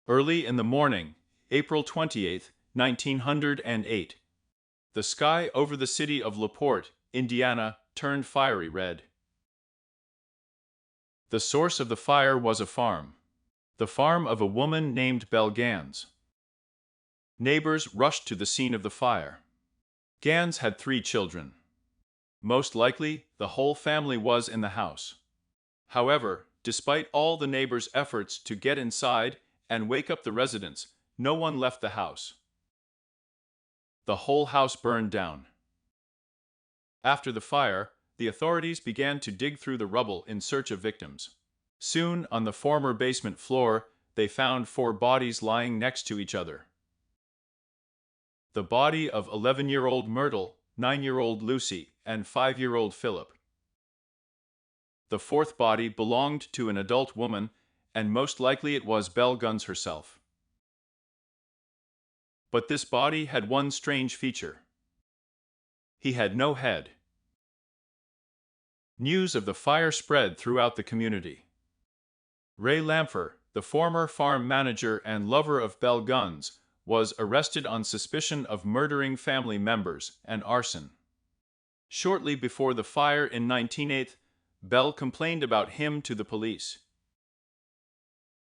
Early in the morning, April 28, 1908, the sky over the city of Porte, Indiana, turned fiery red. The source of the fire was a farm. The farm of a woman named Belle Gunness. Neighbors rushed to the scene of the fire. Gunness had 3 children. Most likely, the whole family was in the house. However, despite all the neighbors' efforts to get inside and wake up the residents, no one left the house. The whole house burned down. After the fire, the authorities began to dig through the rubble in search of victims. Soon, on the former basement floor, they found 4 bodies lying next to each other. The body of 11-year-old Myrtle, 9-year-old Lucy, and 5-year-old Philip. The 4th body belonged to an adult woman, and most likely it was Belle Gunness herself. But this body had one strange feature. He had no head. News of the fire spread throughout the community. Ray Lampher, the former farm manager and lover of Belle Gunness, was arrested on suspicion of murdering family members and arson. Shortly before the fire in 1908, Belle complained about him to the police.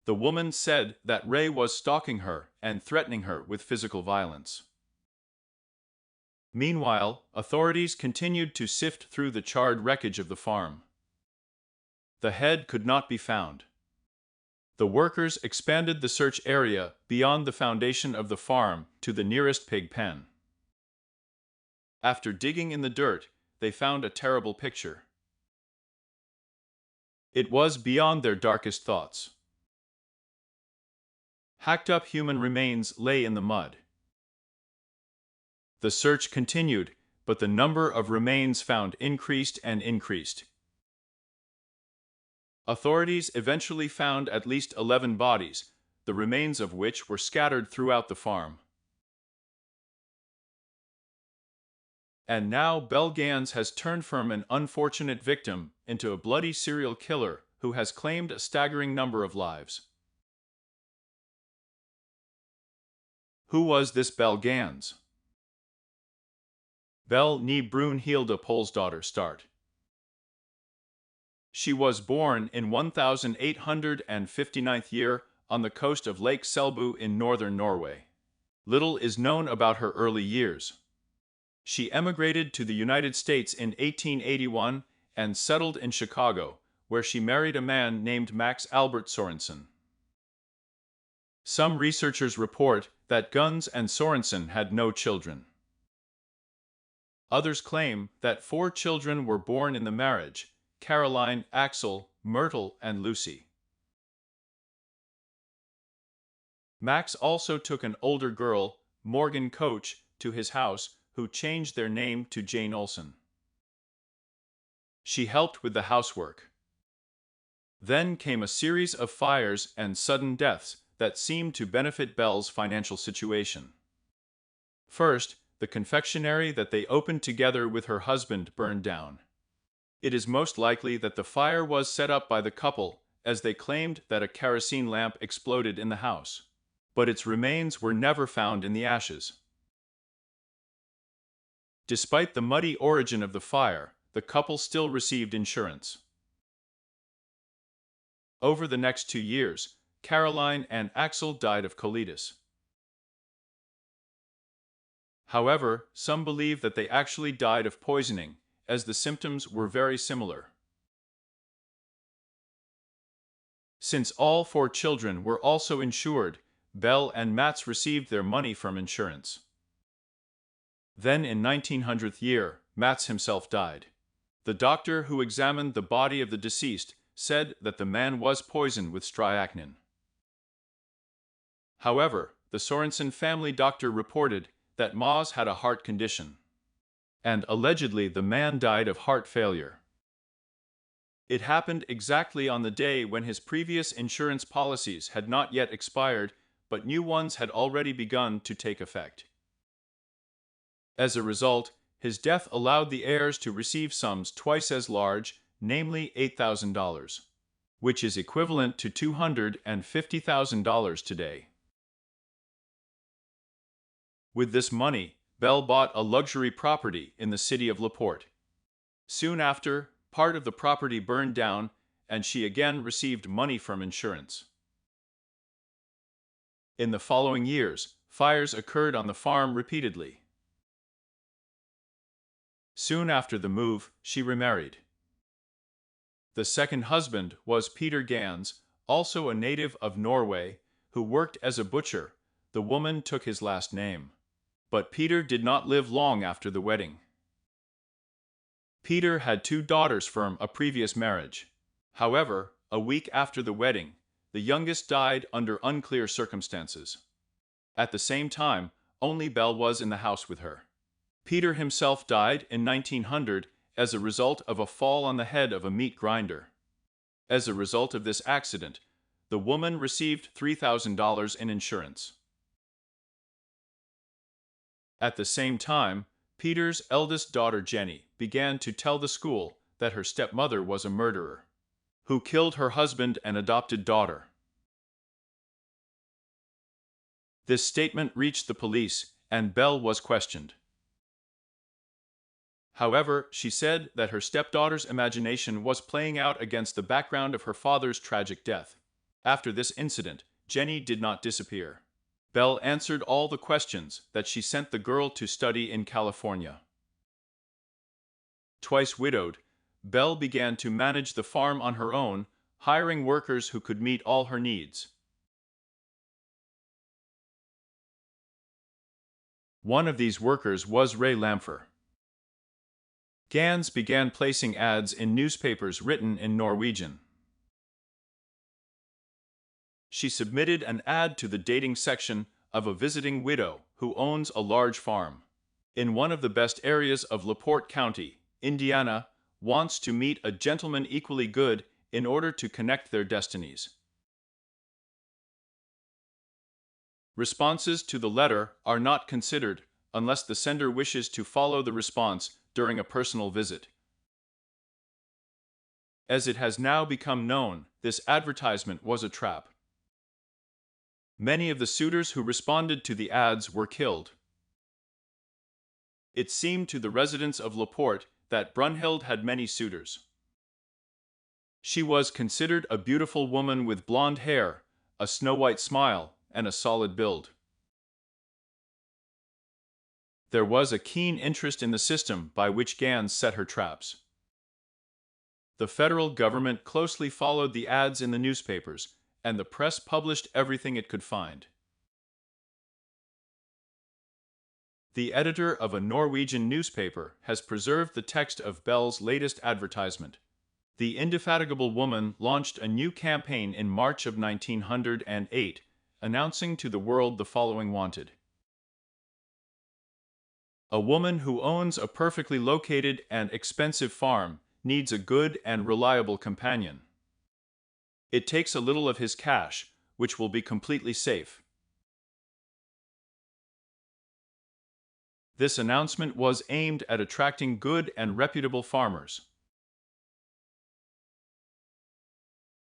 The woman said that Ray was stalking her and threatening her with physical violence. Meanwhile, authorities continued to sift through the charred wreckage of the farm. The head could not be found. The workers expanded the search area beyond the foundation of the farm to the nearest pig pen. After digging in the dirt, they found a terrible picture. It was beyond their darkest thoughts. Hacked-up human remains lay in the mud. The search continued, but the number of remains found increased and increased. Authorities eventually found at least 11 bodies, the remains of which were scattered throughout the farm. And now Belle Gunness has turned from an unfortunate victim into a bloody serial killer who has claimed a staggering number of lives. Who was this Belle Gunness? Belle nie Brunhilde Polsdotter start. She was born in 1859th year on the coast of Lake Selbu in northern Norway. Little is known about her early years. She emigrated to the United States in 1881 and settled in Chicago, where she married a man named Max Albert Sorensen. Some researchers report that Gunness and Sorensen had no children. Others claim that 4 children were born in the marriage: Caroline, Axel, Myrtle, and Lucy. Max also took an older girl, Morgan Coach, to his house, who changed their name to Jane Olsen. She helped with the housework. Then came a series of fires and sudden deaths that seemed to benefit Belle's financial situation. First, the confectionery that they opened together with her husband burned down. It is most likely that the fire was set up by the couple, as they claimed that a kerosene lamp exploded in the house. But its remains were never found in the ashes. Despite the muddy origin of the fire, the couple still received insurance. Over the next 2 years, Caroline and Axel died of colitis. However, some believe that they actually died of poisoning, as the symptoms were very similar. Since all 4 children were also insured, Belle and Mats received their money from insurance. Then in 1900th year, Mats himself died. The doctor who examined the body of the deceased said that the man was poisoned with strychnine. However, the Sorensen family doctor reported that Maz had a heart condition, and allegedly the man died of heart failure. It happened exactly on the day when his previous insurance policies had not yet expired, but new ones had already begun to take effect. As a result, his death allowed the heirs to receive sums twice as large, namely $8,000, which is equivalent to $250,000 today. With this money, Belle bought a luxury property in the city of Laporte. Soon after, part of the property burned down, and she again received money from insurance. In the following years, fires occurred on the farm repeatedly. Soon after the move, she remarried. The second husband was Peter Gans, also a native of Norway, who worked as a butcher. The woman took his last name. But Peter did not live long after the wedding. Peter had 2 daughters from a previous marriage. However, a week after the wedding, the youngest died under unclear circumstances. At the same time, only Belle was in the house with her. Peter himself died in 1900 as a result of a fall on the head of a meat grinder. As a result of this accident, the woman received $3,000 in insurance. At the same time, Peter's eldest daughter Jenny began to tell the school that her stepmother was a murderer, who killed her husband and adopted daughter. This statement reached the police, and Belle was questioned. However, she said that her stepdaughter's imagination was playing out against the background of her father's tragic death. After this incident, Jenny did not disappear. Belle answered all the questions that she sent the girl to study in California. Twice widowed, Belle began to manage the farm on her own, hiring workers who could meet all her needs. One of these workers was Ray Lamfer. Gans began placing ads in newspapers written in Norwegian. She submitted an ad to the dating section of a visiting widow who owns a large farm in one of the best areas of LaPorte County, Indiana, wants to meet a gentleman equally good in order to connect their destinies. Responses to the letter are not considered unless the sender wishes to follow the response during a personal visit. As it has now become known, this advertisement was a trap. Many of the suitors who responded to the ads were killed. It seemed to the residents of Laporte that Brunhild had many suitors. She was considered a beautiful woman with blonde hair, a snow-white smile, and a solid build. There was a keen interest in the system by which Gans set her traps. The federal government closely followed the ads in the newspapers, and the press published everything it could find. The editor of a Norwegian newspaper has preserved the text of Belle's latest advertisement. The indefatigable woman launched a new campaign in March of 1908, announcing to the world the following wanted. A woman who owns a perfectly located and expensive farm needs a good and reliable companion. It takes a little of his cash, which will be completely safe. This announcement was aimed at attracting good and reputable farmers.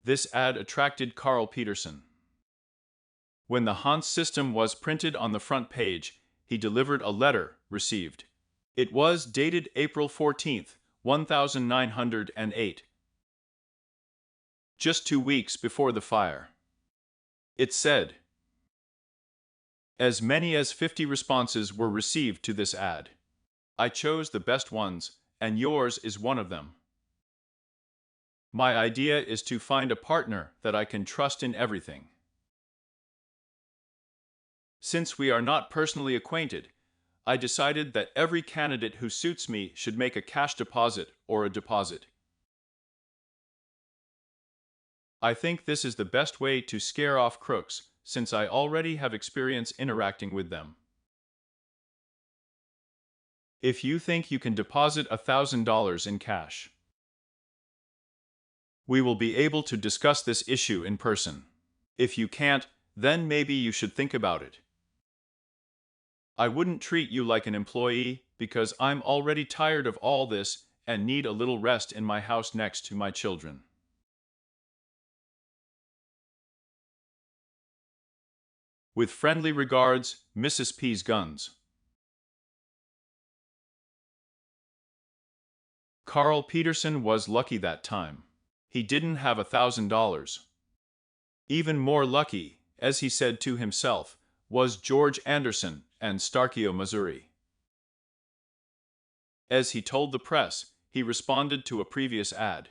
This ad attracted Carl Peterson. When the Hans system was printed on the front page, he delivered a letter received. It was dated April 14, 1908. Just 2 weeks before the fire. It said, as many as 50 responses were received to this ad. I chose the best ones, and yours is one of them. My idea is to find a partner that I can trust in everything. Since we are not personally acquainted, I decided that every candidate who suits me should make a cash deposit or a deposit. I think this is the best way to scare off crooks, since I already have experience interacting with them. If you think you can deposit $1,000 in cash, we will be able to discuss this issue in person. If you can't, then maybe you should think about it. I wouldn't treat you like an employee, because I'm already tired of all this and need a little rest in my house next to my children. With friendly regards, Mrs. P's Guns. Carl Peterson was lucky that time. He didn't have $1,000. Even more lucky, as he said to himself, was George Anderson and Starkio, Missouri. As he told the press, he responded to a previous ad.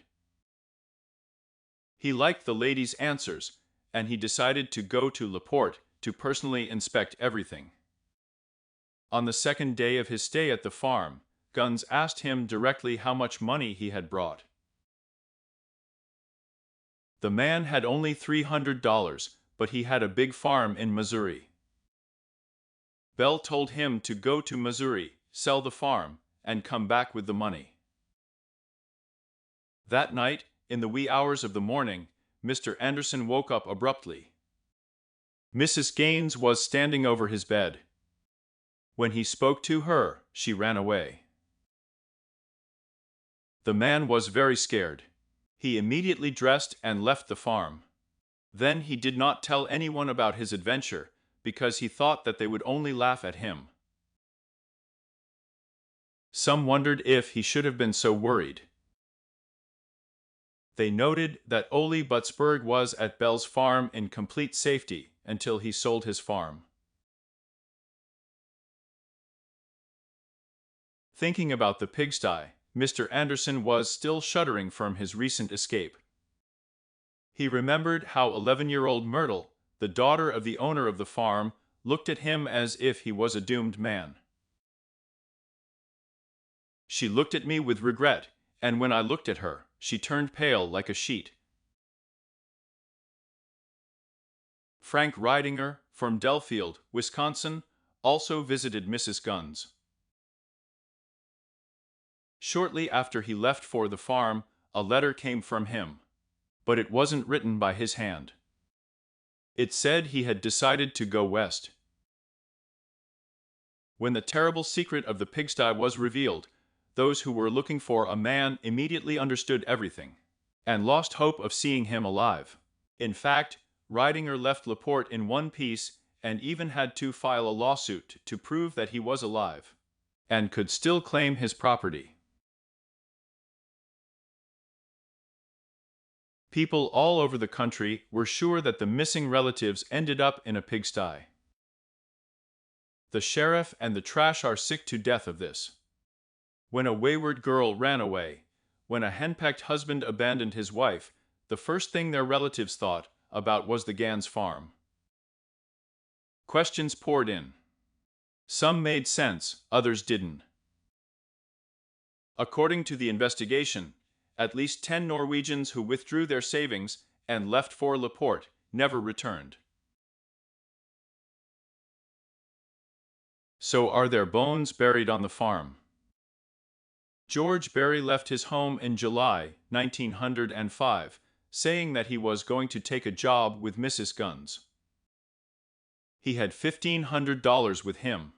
He liked the lady's answers, and he decided to go to Porte to personally inspect everything. On the second day of his stay at the farm, Gunness asked him directly how much money he had brought. The man had only $300, but he had a big farm in Missouri. Belle told him to go to Missouri, sell the farm, and come back with the money. That night, in the wee hours of the morning, Mr. Anderson woke up abruptly. Mrs. Gaines was standing over his bed. When he spoke to her, she ran away. The man was very scared. He immediately dressed and left the farm. Then he did not tell anyone about his adventure, because he thought that they would only laugh at him. Some wondered if he should have been so worried. They noted that Ole Butzberg was at Belle's farm in complete safety until he sold his farm. Thinking about the pigsty, Mr. Anderson was still shuddering from his recent escape. He remembered how 11-year-old Myrtle, the daughter of the owner of the farm, looked at him as if he was a doomed man. She looked at me with regret, and when I looked at her, she turned pale like a sheet. Frank Ridinger, from Delafield, Wisconsin, also visited Mrs. Gunness. Shortly after he left for the farm, a letter came from him. But it wasn't written by his hand. It said he had decided to go west. When the terrible secret of the pigsty was revealed, those who were looking for a man immediately understood everything, and lost hope of seeing him alive. In fact, Ridinger left Porte in one piece and even had to file a lawsuit to prove that he was alive, and could still claim his property. People all over the country were sure that the missing relatives ended up in a pigsty. The sheriff and the trash are sick to death of this. When a wayward girl ran away, when a henpecked husband abandoned his wife, the first thing their relatives thought about was the Gunness farm. Questions poured in. Some made sense, others didn't. According to the investigation, at least 10 Norwegians who withdrew their savings and left for Porte never returned. So are their bones buried on the farm? George Barry left his home in July 1905, saying that he was going to take a job with Mrs. Gunness. He had $1,500 with him.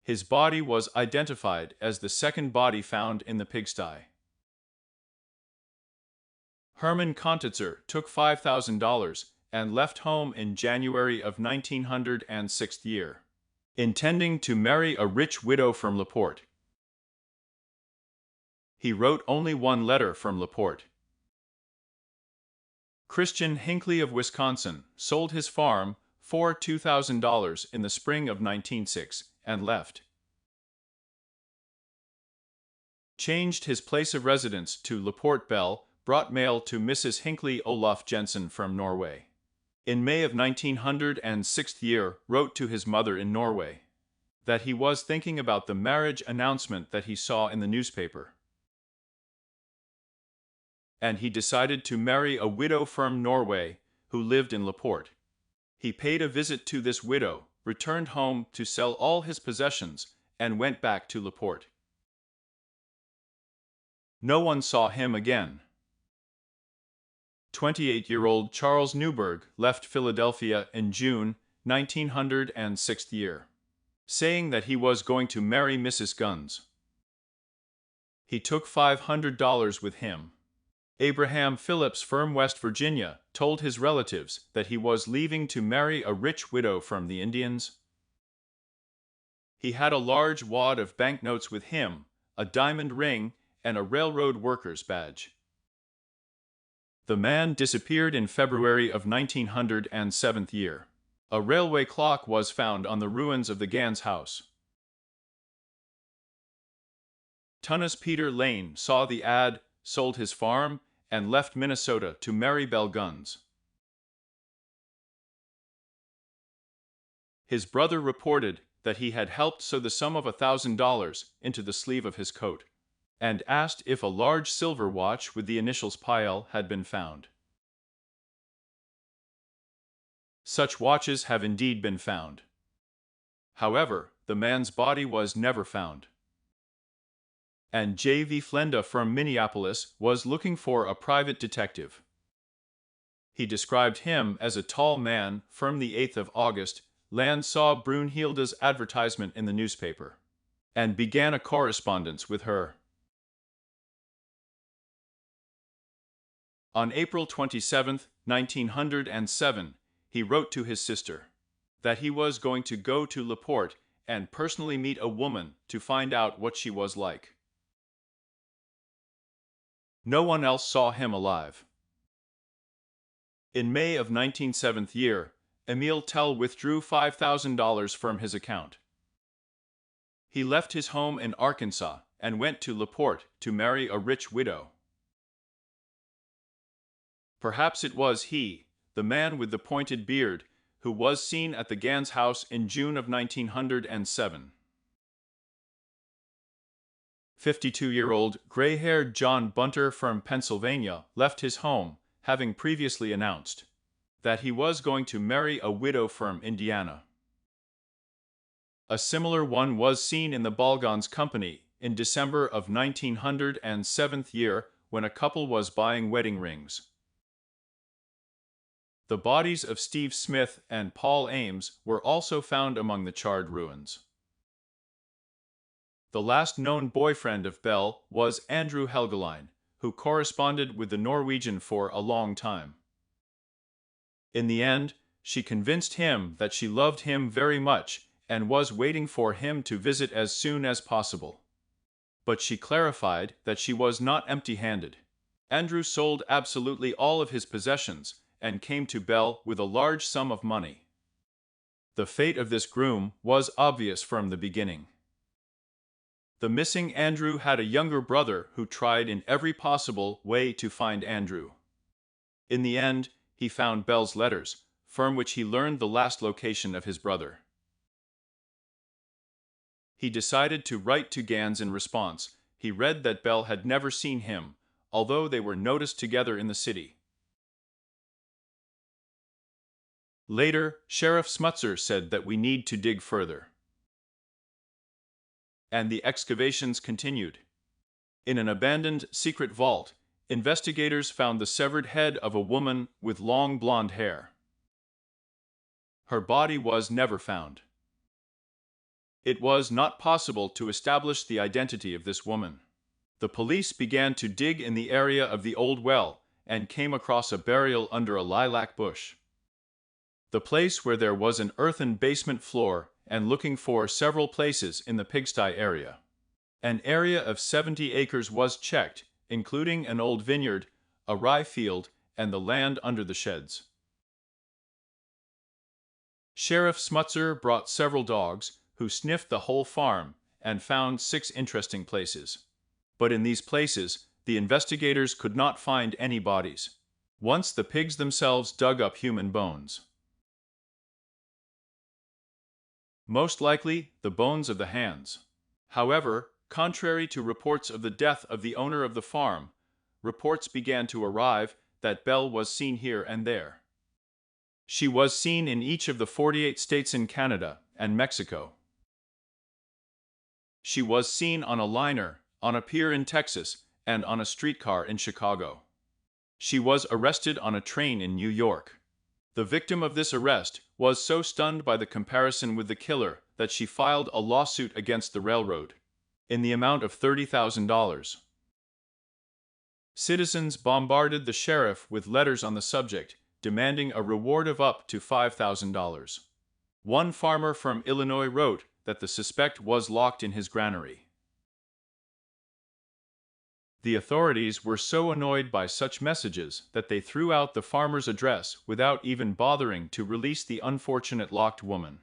His body was identified as the second body found in the pigsty. Herman Kontitzer took $5,000 and left home in January of 1906 year, intending to marry a rich widow from Porte. He wrote only one letter from Porte. Christian Hinckley of Wisconsin sold his farm for $2,000 in the spring of 1906 and left. Changed his place of residence to Porte. Belle brought mail to Mrs. Hinckley Olaf Jensen from Norway. In May of 1906 year, wrote to his mother in Norway that he was thinking about the marriage announcement that he saw in the newspaper. And he decided to marry a widow from Norway who lived in Porte. He paid a visit to this widow, returned home to sell all his possessions, and went back to Porte. No one saw him again. 28-year-old Charles Newberg left Philadelphia in June 1906 year, saying that he was going to marry Mrs. Gunness. He took $500 with him. Abraham Phillips from West Virginia told his relatives that he was leaving to marry a rich widow from the Indians. He had a large wad of banknotes with him, a diamond ring, and a railroad worker's badge. The man disappeared in February of 1907 year. A railway clock was found on the ruins of the Gans house. Tunnus Peter Lane saw the ad, sold his farm, and left Minnesota to marry Belle Gunness. His brother reported that he had helped sew the sum of $1,000 into the sleeve of his coat, and asked if a large silver watch with the initials PL had been found. Such watches have indeed been found. However, the man's body was never found. And J.V. Flenda from Minneapolis was looking for a private detective. He described him as a tall man. From the 8th of August, Land saw Brunhilde's advertisement in the newspaper and began a correspondence with her. On April 27, 1907, he wrote to his sister that he was going to go to La Porte and personally meet a woman to find out what she was like. No one else saw him alive. In May of 1907 year, Emile Tell withdrew $5,000 from his account. He left his home in Arkansas and went to La Porte to marry a rich widow. Perhaps it was he, the man with the pointed beard, who was seen at the Gans house in June of 1907. 52-year-old gray-haired John Bunter from Pennsylvania left his home, having previously announced that he was going to marry a widow from Indiana. A similar one was seen in the Balgans Company in December of 1907 year when a couple was buying wedding rings. The bodies of Steve Smith and Paul Ames were also found among the charred ruins. The last known boyfriend of Belle was Andrew Helgeline, who corresponded with the Norwegian for a long time. In the end, she convinced him that she loved him very much and was waiting for him to visit as soon as possible. But she clarified that she was not empty-handed. Andrew sold absolutely all of his possessions and came to Belle with a large sum of money. The fate of this groom was obvious from the beginning. The missing Andrew had a younger brother who tried in every possible way to find Andrew. In the end, he found Belle's letters, from which he learned the last location of his brother. He decided to write to Gans in response. He read that Belle had never seen him, although they were noticed together in the city. Later, Sheriff Smutzer said that we need to dig further. And the excavations continued. In an abandoned secret vault, investigators found the severed head of a woman with long blonde hair. Her body was never found. It was not possible to establish the identity of this woman. The police began to dig in the area of the old well and came across a burial under a lilac bush. The place where there was an earthen basement floor, and looking for several places in the pigsty area. An area of 70 acres was checked, including an old vineyard, a rye field, and the land under the sheds. Sheriff Smutzer brought several dogs, who sniffed the whole farm, and found 6 interesting places. But in these places, the investigators could not find any bodies. Once the pigs themselves dug up human bones. Most likely, the bones of the hands. However, contrary to reports of the death of the owner of the farm, reports began to arrive that Belle was seen here and there. She was seen in each of the 48 states in Canada and Mexico. She was seen on a liner, on a pier in Texas, and on a streetcar in Chicago. She was arrested on a train in New York. The victim of this arrest was so stunned by the comparison with the killer that she filed a lawsuit against the railroad in the amount of $30,000. Citizens bombarded the sheriff with letters on the subject, demanding a reward of up to $5,000. One farmer from Illinois wrote that the suspect was locked in his granary. The authorities were so annoyed by such messages that they threw out the farmer's address without even bothering to release the unfortunate locked woman.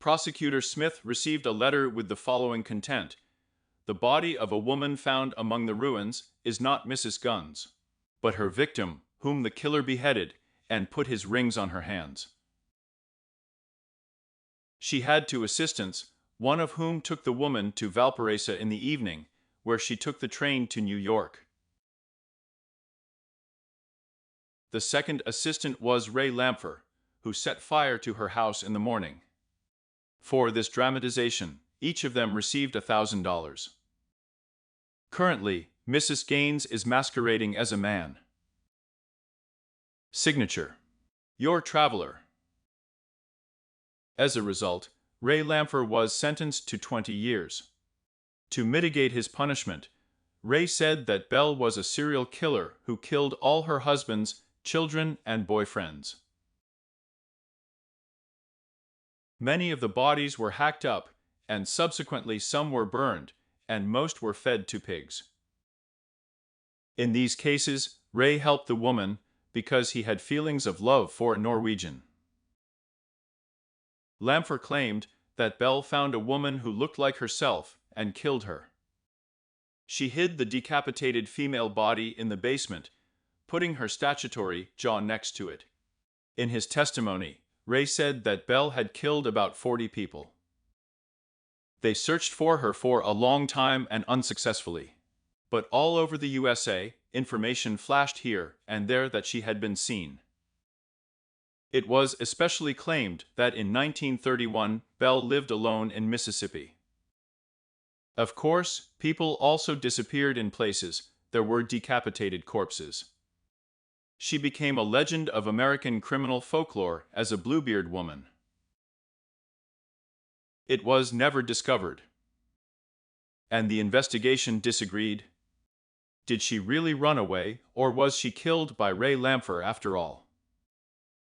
Prosecutor Smith received a letter with the following content: "The body of a woman found among the ruins is not Mrs. Gunn's, but her victim, whom the killer beheaded and put his rings on her hands. She had two assistants, one of whom took the woman to Valparaiso in the evening, where she took the train to New York. The second assistant was Ray Lampher, who set fire to her house in the morning. For this dramatization, each of them received $1,000. Currently, Mrs. Gaines is masquerading as a man. Signature: Your Traveler." As a result, Ray Lampher was sentenced to 20 years. To mitigate his punishment, Ray said that Belle was a serial killer who killed all her husbands, children, and boyfriends. Many of the bodies were hacked up, and subsequently some were burned, and most were fed to pigs. In these cases, Ray helped the woman because he had feelings of love for a Norwegian. Lampher claimed that Belle found a woman who looked like herself and killed her. She hid the decapitated female body in the basement, putting her statutory jaw next to it. In his testimony, Ray said that Belle had killed about 40 people. They searched for her for a long time and unsuccessfully. But all over the USA, information flashed here and there that she had been seen. It was especially claimed that in 1931, Belle lived alone in Mississippi. Of course, people also disappeared in places there were decapitated corpses. She became a legend of American criminal folklore as a Bluebeard woman. It was never discovered. And the investigation disagreed. Did she really run away, or was she killed by Ray Lampher after all?